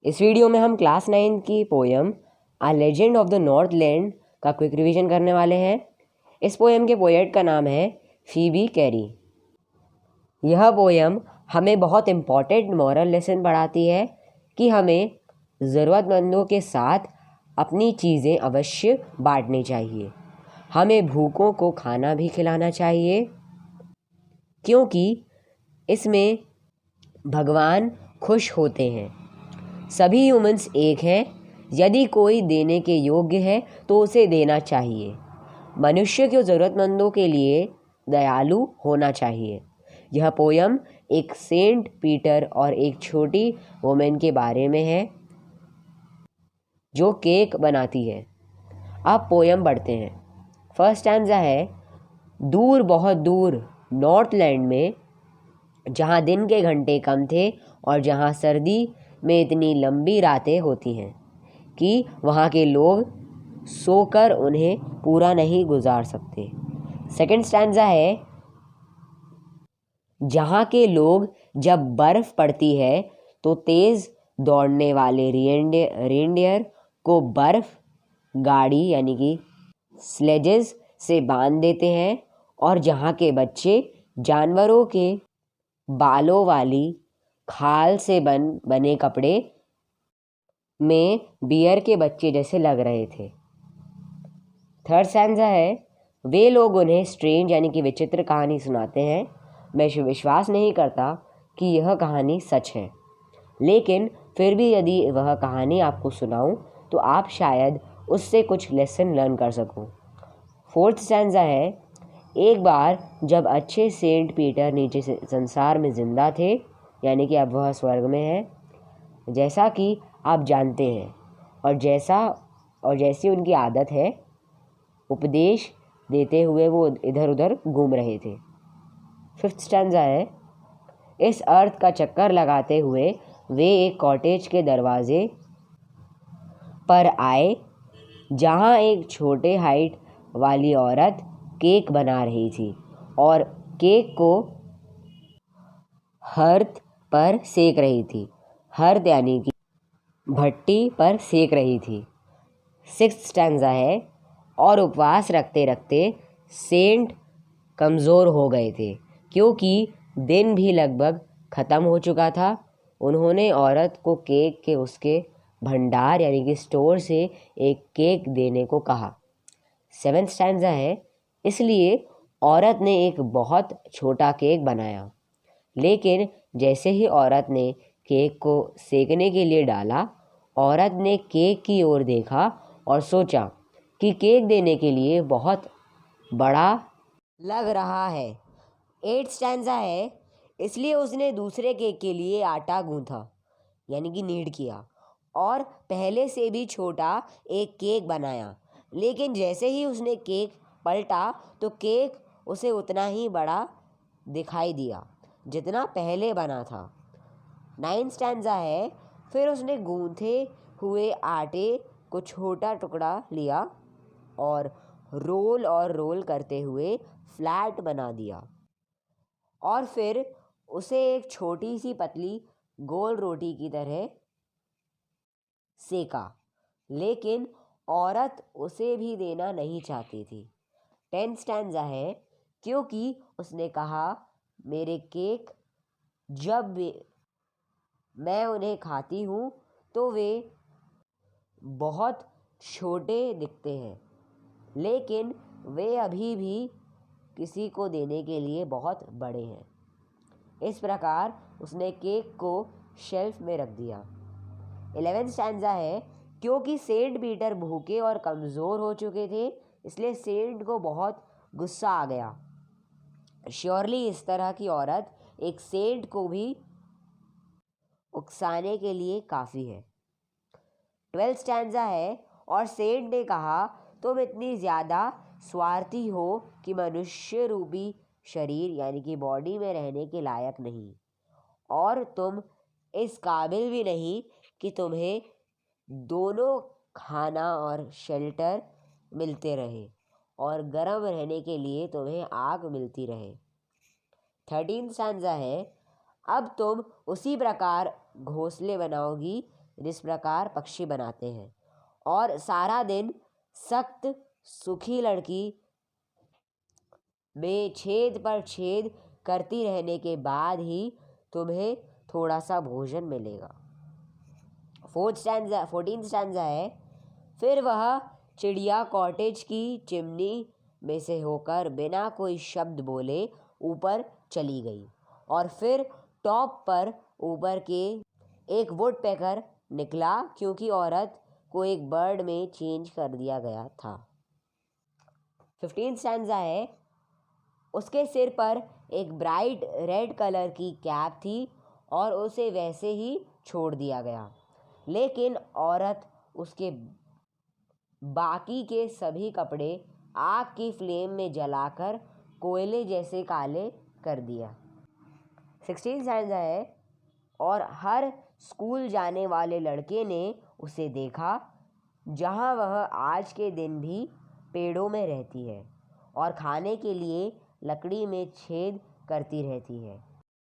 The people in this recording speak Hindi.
इस वीडियो में हम क्लास 9 की poem a legend of the Northland का क्विक रिवीजन करने वाले हैं। इस पोयम के पोएट का नाम है फीबी कैरी। यह पोयम हमें बहुत इम्पॉर्टेंट मॉरल लेसन पढ़ाती है कि हमें ज़रूरतमंदों के साथ अपनी चीज़ें अवश्य बांटनी चाहिए। हमें भूखों को खाना भी खिलाना चाहिए, क्योंकि इसमें भगवान खुश होते हैं। सभी ह्यूमंस एक हैं। यदि कोई देने के योग्य है तो उसे देना चाहिए। मनुष्य को ज़रूरतमंदों के लिए दयालु होना चाहिए। यह पोयम एक सेंट पीटर और एक छोटी वुमेन के बारे में है जो केक बनाती है। अब पोयम पढ़ते हैं। फर्स्ट स्टैंजा है, दूर बहुत दूर नॉर्थलैंड में, जहाँ दिन के घंटे कम थे और जहाँ सर्दी में इतनी लंबी रातें होती हैं कि वहाँ के लोग सोकर उन्हें पूरा नहीं गुजार सकते। सेकंड स्टैंजा है, जहाँ के लोग जब बर्फ़ पड़ती है तो तेज़ दौड़ने वाले रेनडियर को बर्फ़ गाड़ी यानी कि स्लेजेस से बांध देते हैं, और जहाँ के बच्चे जानवरों के बालों वाली खाल से बने कपड़े में बियर के बच्चे जैसे लग रहे थे। थर्ड स्टैंजा है, वे लोग उन्हें स्ट्रेंज यानी कि विचित्र कहानी सुनाते हैं। मैं विश्वास नहीं करता कि यह कहानी सच है, लेकिन फिर भी यदि वह कहानी आपको सुनाऊं तो आप शायद उससे कुछ लेसन लर्न कर सको। फोर्थ स्टैंजा है, एक बार जब अच्छे सेंट पीटर नीचे से संसार में जिंदा थे, यानी कि अब वह स्वर्ग में है, जैसा कि आप जानते हैं, और जैसी उनकी आदत है, उपदेश देते हुए वो इधर उधर घूम रहे थे। फिफ्थ स्टैंजा है, इस अर्थ का चक्कर लगाते हुए वे एक कॉटेज के दरवाजे पर आए, जहाँ एक छोटे हाइट वाली औरत केक बना रही थी और केक को हर्थ पर सेक रही थी। हर्थ यानी कि भट्टी पर सेक रही थी। सिक्स्थ स्टैंजा है, और उपवास रखते रखते सेंट कमज़ोर हो गए थे, क्योंकि दिन भी लगभग ख़त्म हो चुका था। उन्होंने औरत को केक के उसके भंडार यानी कि स्टोर से एक केक देने को कहा। सेवेंथ स्टैंजा है, इसलिए औरत ने एक बहुत छोटा केक बनाया, लेकिन जैसे ही औरत ने केक को सेकने के लिए डाला, औरत ने केक की ओर देखा और सोचा कि केक देने के लिए बहुत बड़ा लग रहा है। एट स्टैंजा है, इसलिए उसने दूसरे केक के लिए आटा गूंथा यानी कि नीड किया और पहले से भी छोटा एक केक बनाया, लेकिन जैसे ही उसने केक पलटा तो केक उसे उतना ही बड़ा दिखाई दिया जितना पहले बना था। 9 स्टैंजा है, फिर उसने गूंथे हुए आटे को छोटा टुकड़ा लिया और रोल करते हुए फ्लैट बना दिया, और फिर उसे एक छोटी सी पतली गोल रोटी की तरह सेका, लेकिन औरत उसे भी देना नहीं चाहती थी। 10 स्टैंजा है, क्योंकि उसने कहा, मेरे केक जब मैं उन्हें खाती हूँ तो वे बहुत छोटे दिखते हैं, लेकिन वे अभी भी किसी को देने के लिए बहुत बड़े हैं। इस प्रकार उसने केक को शेल्फ में रख दिया। 11 स्टैंजा है, क्योंकि सेंट पीटर भूखे और कमज़ोर हो चुके थे, इसलिए सेंट को बहुत गुस्सा आ गया। श्योरली इस तरह की औरत एक सेंट को भी उकसाने के लिए काफ़ी है। 12 स्टैंजा है, और सेंट ने कहा, तुम इतनी ज़्यादा स्वार्थी हो कि मनुष्य रूपी शरीर यानी कि बॉडी में रहने के लायक नहीं, और तुम इस काबिल भी नहीं कि तुम्हें दोनों खाना और शेल्टर मिलते रहे और गर्म रहने के लिए तुम्हें आग मिलती रहे। 13 स्टैंजा है, अब तुम उसी प्रकार घोंसले बनाओगी जिस प्रकार पक्षी बनाते हैं, और सारा दिन सख्त सुखी लड़की में छेद पर छेद करती रहने के बाद ही तुम्हें थोड़ा सा भोजन मिलेगा। 14th स्टैंजा है, फिर वह चिड़िया कॉटेज की चिमनी में से होकर बिना कोई शब्द बोले ऊपर चली गई, और फिर टॉप पर ऊपर के एक वुडपेकर निकला, क्योंकि औरत को एक बर्ड में चेंज कर दिया गया था। 15th स्टैंजा है, उसके सिर पर एक ब्राइट रेड कलर की कैप थी और उसे वैसे ही छोड़ दिया गया, लेकिन औरत उसके बाकी के सभी कपड़े आग की फ्लेम में जलाकर कोयले जैसे काले कर दिया। 16th स्टैंजा है, और हर स्कूल जाने वाले लड़के ने उसे देखा, जहाँ वह आज के दिन भी पेड़ों में रहती है और खाने के लिए लकड़ी में छेद करती रहती है,